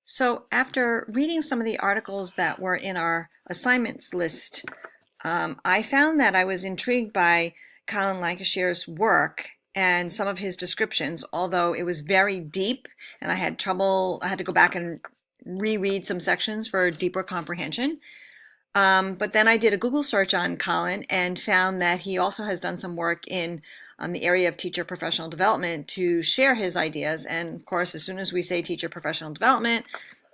So after reading some of the articles that were in our assignments list, I found that I was intrigued by Colin Lancashire's work and some of his descriptions, although it was very deep and I had to go back and reread some sections for deeper comprehension. But then I did a Google search on Colin and found that he also has done some work in the area of teacher professional development to share his ideas. And of course, as soon as we say teacher professional development,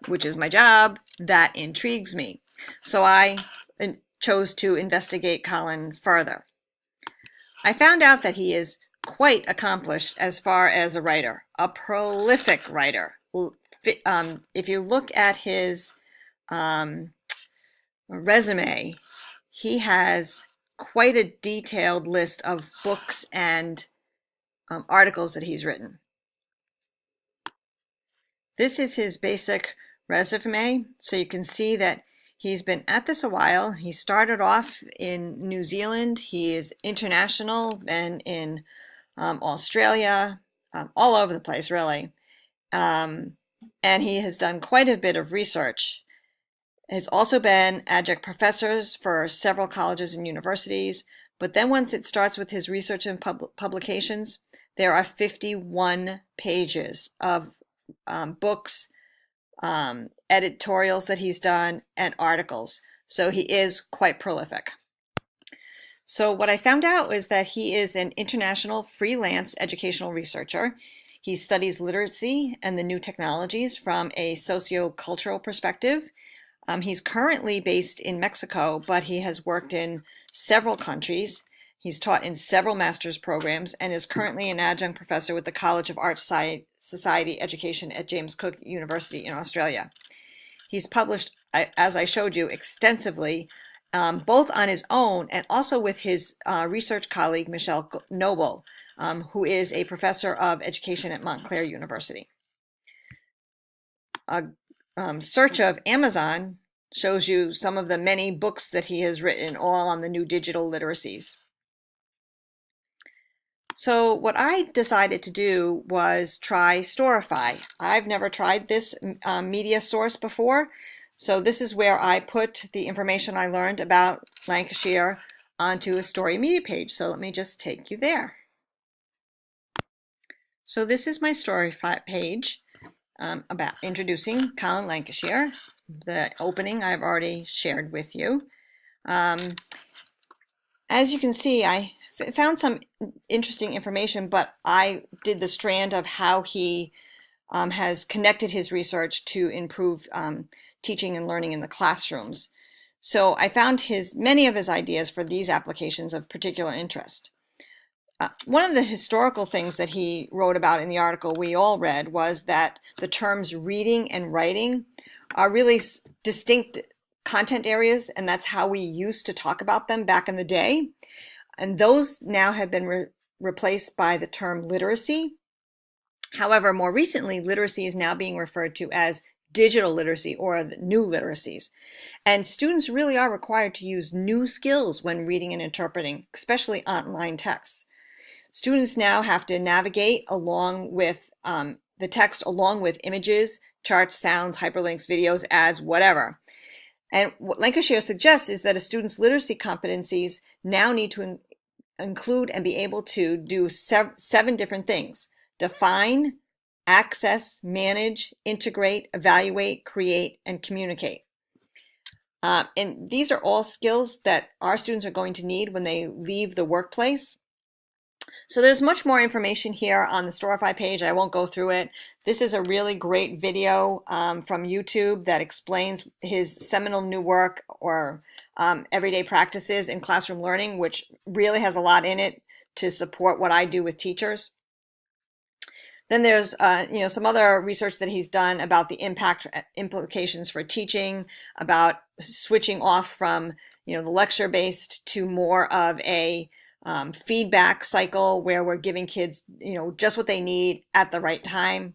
which is my job, that intrigues me. So I chose to investigate Colin further. I found out that he is quite accomplished as far as a writer, a prolific writer. If you look at his resume, he has quite a detailed list of books and articles that he's written. This is his basic resume, so you can see that he's been at this a while. He started off in New Zealand. He is international and in Australia, all over the place, really. And he has done quite a bit of research. Has also been adjunct professors for several colleges and universities. But then once it starts with his research and publications, there are 51 pages of books, editorials that he's done, and articles. So he is quite prolific. So what I found out is that he is an international freelance educational researcher. He studies literacy and the new technologies from a sociocultural perspective. He's currently based in Mexico, but he has worked in several countries. He's taught in several master's programs and is currently an adjunct professor with the College of Art Society Education at James Cook University in Australia. He's published, as I showed you, extensively, both on his own and also with his research colleague, Michelle Noble, who is a professor of education at Montclair University. Search of Amazon shows you some of the many books that he has written, all on the new digital literacies. So what I decided to do was try Storify. I've never tried this media source before, so this is where I put the information I learned about Lancashire onto a story media page. So let me just take you there. So this is my Storify page about introducing Colin Lancashire. The opening I've already shared with you. As you can see, I found some interesting information, but I did the strand of how he has connected his research to improve teaching and learning in the classrooms. So I found many of his ideas for these applications of particular interest. One of the historical things that he wrote about in the article we all read was that the terms reading and writing are really distinct content areas, and that's how we used to talk about them back in the day. And those now have been replaced by the term literacy. However, more recently, literacy is now being referred to as digital literacy or the new literacies. And students really are required to use new skills when reading and interpreting, especially online texts. Students now have to navigate along with the text, along with images, charts, sounds, hyperlinks, videos, ads, whatever. And what Lancashire suggests is that a student's literacy competencies now need to include and be able to do 7 different things: define, access, manage, integrate, evaluate, create, and communicate. And these are all skills that our students are going to need when they leave the workplace. So there's much more information here on the Storify page. I won't go through it. This is a really great video from YouTube that explains his seminal new work, or everyday practices in classroom learning, which really has a lot in it to support what I do with teachers. Then there's some other research that he's done about the implications for teaching, about switching off from the lecture-based to more of a feedback cycle where we're giving kids just what they need at the right time.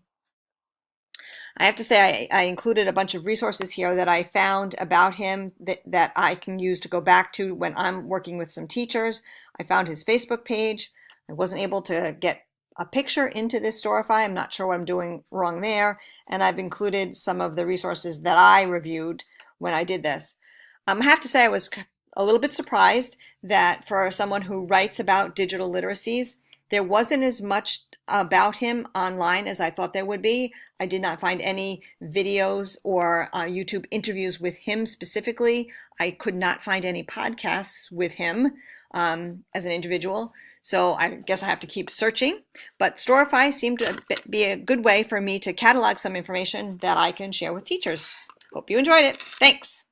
I have to say I included a bunch of resources here that I found about him that I can use to go back to when I'm working with some teachers. I found his Facebook page. I wasn't able to get a picture into this Storify. I'm not sure what I'm doing wrong there. And I've included some of the resources that I reviewed when I did this. I have to say I was a little bit surprised that for someone who writes about digital literacies, there wasn't as much about him online as I thought there would be. I did not find any videos or YouTube interviews with him specifically. I could not find any podcasts with him as an individual. So I guess I have to keep searching. But Storify seemed to be a good way for me to catalog some information that I can share with teachers. Hope you enjoyed it. Thanks.